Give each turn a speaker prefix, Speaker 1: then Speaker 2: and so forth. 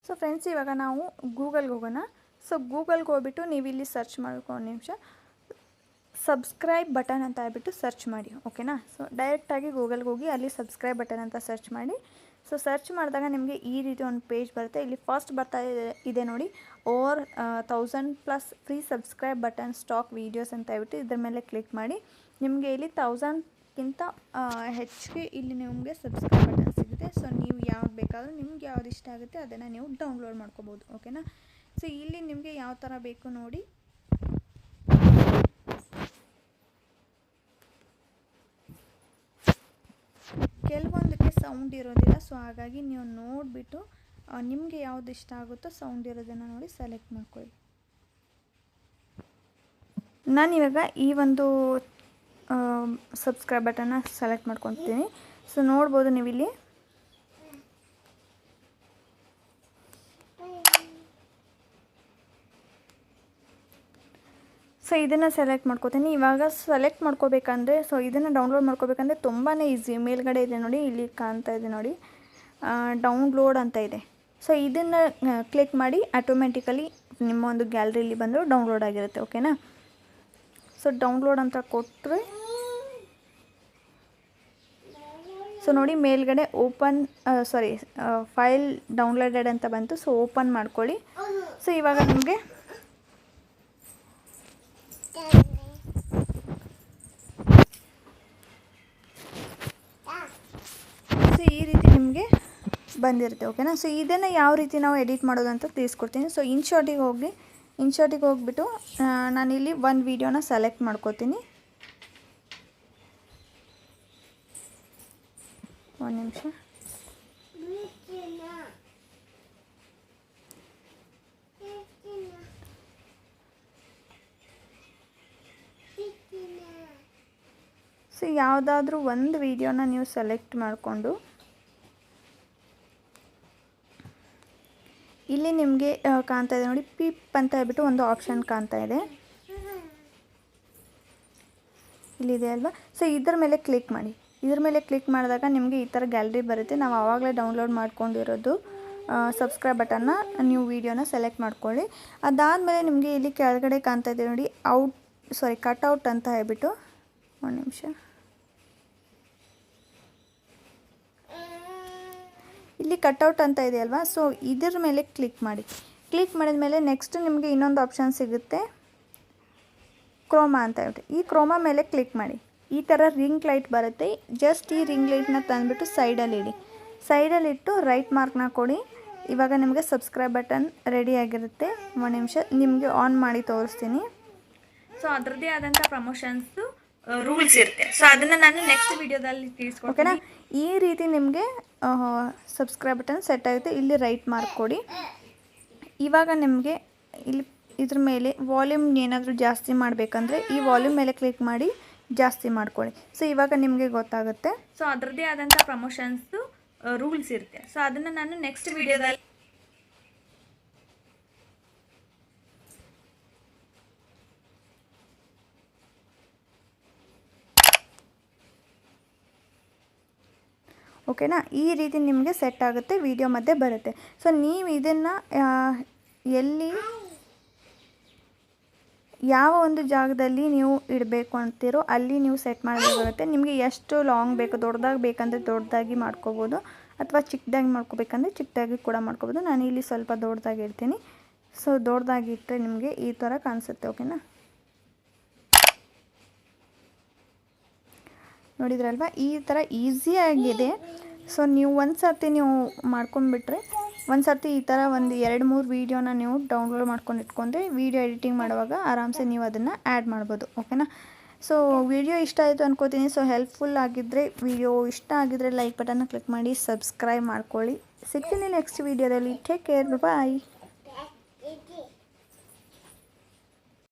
Speaker 1: So friends, ಇವಾಗ ನಾವು ಗೂಗಲ್ಗೆ ಹೋಗೋಣ. ಸೊ ಗೂಗಲ್ಗೆ ಹೋಗ್ಬಿಟ್ಟು ನೀವು ಇಲ್ಲಿ ಸರ್ಚ್ ಮಾಡ್ಕೊಂಡು ನಿಮಿಷ ಸಬ್ಸ್ಕ್ರೈಬ್ ಬಟನ್ ಅಂತ ಹೇಳ್ಬಿಟ್ಟು ಸರ್ಚ್ ಮಾಡಿ. ಓಕೆನಾ. ಸೊ ಡೈರೆಕ್ಟಾಗಿ ಗೂಗಲ್ಗೆ ಹೋಗಿ ಅಲ್ಲಿ ಸಬ್ಸ್ಕ್ರೈಬ್ ಬಟನ್ ಅಂತ ಸರ್ಚ್ ಮಾಡಿ. ಸೊ ಸರ್ಚ್ ಮಾಡಿದಾಗ ನಿಮಗೆ ಈ ರೀತಿ ಒಂದು ಪೇಜ್ ಬರುತ್ತೆ. ಇಲ್ಲಿ ಫಸ್ಟ್ ಬರ್ತಾ ಇದೆ ನೋಡಿ, over 1000+ free subscribe button stock videos ಅಂತ ಹೇಳ್ಬಿಟ್ಟು ಇದ್ರ ಮೇಲೆ ಕ್ಲಿಕ್ ಮಾಡಿ. ನಿಮಗೆ ಇಲ್ಲಿ 1000ಕ್ಕಿಂತ ಹೆಚ್ಚಿಗೆ ಇಲ್ಲಿ ನಿಮಗೆ ಸಬ್ಸ್ಕ್ರೈಬ್ ಬಟನ್ ಸಿಗುತ್ತೆ. ಸೊ ನೀವು ಯಾವ್ದು ಬೇಕಾದರೂ ನಿಮ್ಗೆ ಯಾವ್ದು ಇಷ್ಟ ಆಗುತ್ತೆ ಅದನ್ನು ನೀವು ಡೌನ್ಲೋಡ್ ಮಾಡ್ಕೋಬೋದು. ಓಕೆನಾ. ಸೊ ಇಲ್ಲಿ ನಿಮಗೆ ಯಾವ ಥರ ಬೇಕು ನೋಡಿ. ಕೆಲವೊಂದಕ್ಕೆ ಸೌಂಡ್ ಇರೋದಿಲ್ಲ. ಸೊ ಹಾಗಾಗಿ ನೀವು ನೋಡಿಬಿಟ್ಟು ನಿಮಗೆ ಯಾವ್ದು ಇಷ್ಟ ಆಗುತ್ತೋ ಸೌಂಡ್ ಇರೋದನ್ನು ನೋಡಿ ಸೆಲೆಕ್ಟ್ ಮಾಡ್ಕೊಳ್ಳಿ. ನಾನಿವಾಗ ಈ ಒಂದು ಸಬ್ಸ್ಕ್ರೈಬ್ ಬಟನ್ನ ಸೆಲೆಕ್ಟ್ ಮಾಡ್ಕೊತೀನಿ. ಸೊ ನೋಡ್ಬೋದು ನೀವಿಲ್ಲಿ ಸೊ ಇದನ್ನು ಸೆಲೆಕ್ಟ್ ಮಾಡ್ಕೋತೀನಿ. ಇವಾಗ ಸೆಲೆಕ್ಟ್ ಮಾಡ್ಕೋಬೇಕಂದ್ರೆ ಸೊ ಇದನ್ನು ಡೌನ್ಲೋಡ್ ಮಾಡ್ಕೋಬೇಕಂದ್ರೆ ತುಂಬಾ ಈಸಿ. ಮೇಲ್ಗಡೆ ಇದೆ ನೋಡಿ, ಇಲ್ಲಿ ಕಾಣ್ತಾ ಇದೆ ನೋಡಿ, ಡೌನ್ಲೋಡ್ ಅಂತ ಇದೆ. ಸೊ ಇದನ್ನು ಕ್ಲಿಕ್ ಮಾಡಿ ಆಟೋಮೆಟಿಕಲಿ ನಿಮ್ಮ ಒಂದು ಗ್ಯಾಲರಿಲಿ ಬಂದು ಡೌನ್ಲೋಡ್ ಆಗಿರುತ್ತೆ. ಓಕೆನಾ. ಸೊ ಡೌನ್ಲೋಡ್ ಅಂತ ಕೊಟ್ಟರೆ ಸೊ ನೋಡಿ ಮೇಲ್ಗಡೆ ಓಪನ್ ಫೈಲ್ ಡೌನ್ಲೋಡೆಡ್ ಅಂತ ಬಂತು. ಸೊ ಓಪನ್ ಮಾಡ್ಕೊಳ್ಳಿ. ಸೊ ಇವಾಗ ನಿಮಗೆ ಸೊ ಈ ರೀತಿ ನಿಮಗೆ ಬಂದಿರುತ್ತೆ. ಓಕೆನಾ. ಸೊ ಇದನ್ನು ಯಾವ ರೀತಿ ನಾವು ಎಡಿಟ್ ಮಾಡೋದು ಅಂತ ತಿಳಿಸ್ಕೊಡ್ತೀನಿ. ಸೊ ಇನ್ಶಾಟಿಗೆ ಹೋಗಿಬಿಟ್ಟು ನಾನಿಲ್ಲಿ ಒಂದು ವೀಡಿಯೋನ ಸೆಲೆಕ್ಟ್ ಮಾಡ್ಕೋತೀನಿ. ಒಂದು ನಿಮಿಷ. ಸೊ ಯಾವುದಾದ್ರೂ ಒಂದು ವೀಡಿಯೋನ ನೀವು ಸೆಲೆಕ್ಟ್ ಮಾಡಿಕೊಂಡು ಇಲ್ಲಿ ನಿಮಗೆ ಕಾಣ್ತಾ ಇದೆ ನೋಡಿ, ಪಿಪ್ ಅಂತ ಹೇಳ್ಬಿಟ್ಟು ಒಂದು ಆಪ್ಷನ್ ಕಾಣ್ತಾ ಇದೆ, ಇಲ್ಲಿದೆ ಅಲ್ವಾ. ಸೊ ಇದ್ರ ಮೇಲೆ ಕ್ಲಿಕ್ ಮಾಡಿ. ಇದ್ರ ಮೇಲೆ ಕ್ಲಿಕ್ ಮಾಡಿದಾಗ ನಿಮಗೆ ಈ ಥರ ಗ್ಯಾಲರಿ ಬರುತ್ತೆ. ನಾವು ಆವಾಗಲೇ ಡೌನ್ಲೋಡ್ ಮಾಡ್ಕೊಂಡಿರೋದು ಸಬ್ಸ್ಕ್ರೈಬ್ ಬಟನ್ನ ನೀವು ವೀಡಿಯೋನ ಸೆಲೆಕ್ಟ್ ಮಾಡ್ಕೊಳ್ಳಿ. ಅದಾದಮೇಲೆ ನಿಮಗೆ ಇಲ್ಲಿ ಕೆಳಗಡೆ ಕಾಣ್ತಾ ಇದೆ ನೋಡಿ, ಕಟ್ಔಟ್ ಅಂತ ಹೇಳ್ಬಿಟ್ಟು, ಒಂದು ನಿಮಿಷ, ಇಲ್ಲಿ ಕಟ್ಔಟ್ ಅಂತ ಇದೆ ಅಲ್ವಾ. ಸೊ ಇದ್ರ ಮೇಲೆ ಕ್ಲಿಕ್ ಮಾಡಿ. ಕ್ಲಿಕ್ ಮಾಡಿದ ಮೇಲೆ ನೆಕ್ಸ್ಟ್ ನಿಮಗೆ ಇನ್ನೊಂದು ಆಪ್ಷನ್ ಸಿಗುತ್ತೆ, ಕ್ರೋಮಾ ಅಂತ ಹೇಳ್ಬಿಟ್ಟು. ಈ ಕ್ರೋಮಾ ಮೇಲೆ ಕ್ಲಿಕ್ ಮಾಡಿ. ಈ ಥರ ರಿಂಗ್ ಲೈಟ್ ಬರುತ್ತೆ. ಜಸ್ಟ್ ಈ ರಿಂಗ್ ಲೈಟ್ನ ತಂದುಬಿಟ್ಟು ಸೈಡಲ್ಲಿಟ್ಟು ರೈಟ್ ಮಾರ್ಕ್ನ ಕೊಡಿ. ಇವಾಗ ನಿಮಗೆ ಸಬ್ಸ್ಕ್ರೈಬ್ ಬಟನ್ ರೆಡಿ ಆಗಿರುತ್ತೆ. ಒಂದು ನಿಮಿಷ ನಿಮಗೆ ಆನ್ ಮಾಡಿ ತೋರಿಸ್ತೀನಿ. ಸೊ ಅದರದ್ದೇ ಆದಂಥ ಪ್ರಮೋಷನ್ಸು ರೂಲ್ಸ್ ಇರುತ್ತೆ. ಸೊ ಅದನ್ನು ನಾನು ನೆಕ್ಸ್ಟ್ ವಿಡಿಯೋದಲ್ಲಿ ತಿಳಿಸ್ಕೊಡ್ತೀನಿ. ಓಕೆನಾ. ಈ ರೀತಿ ನಿಮಗೆ ಸಬ್ಸ್ಕ್ರೈಬ್ ಬಟನ್ ಸೆಟ್ ಆಗುತ್ತೆ. ಇಲ್ಲಿ ರೈಟ್ ಮಾರ್ಕ್ ಕೊಡಿ. ಇವಾಗ ನಿಮಗೆ ಇಲ್ಲಿ ಇದ್ರ ಮೇಲೆ ವಾಲ್ಯೂಮ್ ಏನಾದರೂ ಜಾಸ್ತಿ ಮಾಡಬೇಕಂದ್ರೆ ಈ ವಾಲ್ಯೂಮ್ ಮೇಲೆ ಕ್ಲಿಕ್ ಮಾಡಿ ಜಾಸ್ತಿ ಮಾಡ್ಕೊಳ್ಳಿ. ಸೊ ಇವಾಗ ನಿಮಗೆ ಗೊತ್ತಾಗುತ್ತೆ. ಸೊ ಅದರದ್ದೇ ಆದಂಥ ಪ್ರಮೋಷನ್ಸು ರೂಲ್ಸ್ ಇರುತ್ತೆ. ಸೊ ಅದನ್ನು ನಾನು ನೆಕ್ಸ್ಟ್ ವಿಡಿಯೋದಲ್ಲಿ ಓಕೆನಾ. ಈ ರೀತಿ ನಿಮಗೆ ಸೆಟ್ ಆಗುತ್ತೆ, ವಿಡಿಯೋ ಮಧ್ಯೆ ಬರುತ್ತೆ. ಸೊ ನೀವು ಇದನ್ನು ಎಲ್ಲಿ ಯಾವ ಒಂದು ಜಾಗದಲ್ಲಿ ನೀವು ಇಡಬೇಕು ಅಂತೀರೋ ಅಲ್ಲಿ ನೀವು ಸೆಟ್ ಮಾಡಬೇಕಾಗುತ್ತೆ. ನಿಮಗೆ ಎಷ್ಟು ಲಾಂಗ್ ಬೇಕು, ದೊಡ್ಡದಾಗಿ ಬೇಕಂದರೆ ದೊಡ್ಡದಾಗಿ ಮಾಡ್ಕೋಬೋದು, ಅಥವಾ ಚಿಕ್ಕದಾಗಿ ಮಾಡ್ಕೋಬೇಕಂದ್ರೆ ಚಿಕ್ಕದಾಗಿ ಕೂಡ ಮಾಡ್ಕೋಬೋದು. ನಾನು ಇಲ್ಲಿ ಸ್ವಲ್ಪ ದೊಡ್ಡದಾಗಿ ಇಡ್ತೀನಿ. ಸೊ ದೊಡ್ಡದಾಗಿ ಇಟ್ಟರೆ ನಿಮಗೆ ಈ ಥರ ಕಾಣಿಸುತ್ತೆ. ಓಕೆನಾ. ನೋಡಿದ್ರಲ್ವ, ಈ ಥರ ಈಸಿಯಾಗಿದೆ. ಸೊ ನೀವು ಒಂದು ಸರ್ತಿ ನೀವು ಮಾಡ್ಕೊಂಡ್ಬಿಟ್ರೆ, ಒಂದು ಸರ್ತಿ ಈ ಥರ ಒಂದು 2-3 ವೀಡಿಯೋನ ನೀವು ಡೌನ್ಲೋಡ್ ಮಾಡ್ಕೊಂಡು ಇಟ್ಕೊಂಡ್ರೆ ವೀಡಿಯೋ ಎಡಿಟಿಂಗ್ ಮಾಡುವಾಗ ಆರಾಮ್ಸೆ ನೀವು ಅದನ್ನು ಆ್ಯಡ್ ಮಾಡ್ಬೋದು. ಓಕೆನಾ. ಸೊ ವಿಡಿಯೋ ಇಷ್ಟ ಆಯಿತು ಅನ್ಕೋತೀನಿ. ಸೊ ಹೆಲ್ಪ್ಫುಲ್ ಆಗಿದ್ದರೆ, ವಿಡಿಯೋ ಇಷ್ಟ ಆಗಿದ್ದರೆ ಲೈಕ್ ಬಟನ್ನ ಕ್ಲಿಕ್ ಮಾಡಿ, ಸಬ್ಸ್ಕ್ರೈಬ್ ಮಾಡ್ಕೊಳ್ಳಿ. ಸಿಗ್ತೀನಿ ನೆಕ್ಸ್ಟ್ ವೀಡಿಯೋದಲ್ಲಿ. ಟೇಕ್ ಕೇರ್, ಬಾಯ್.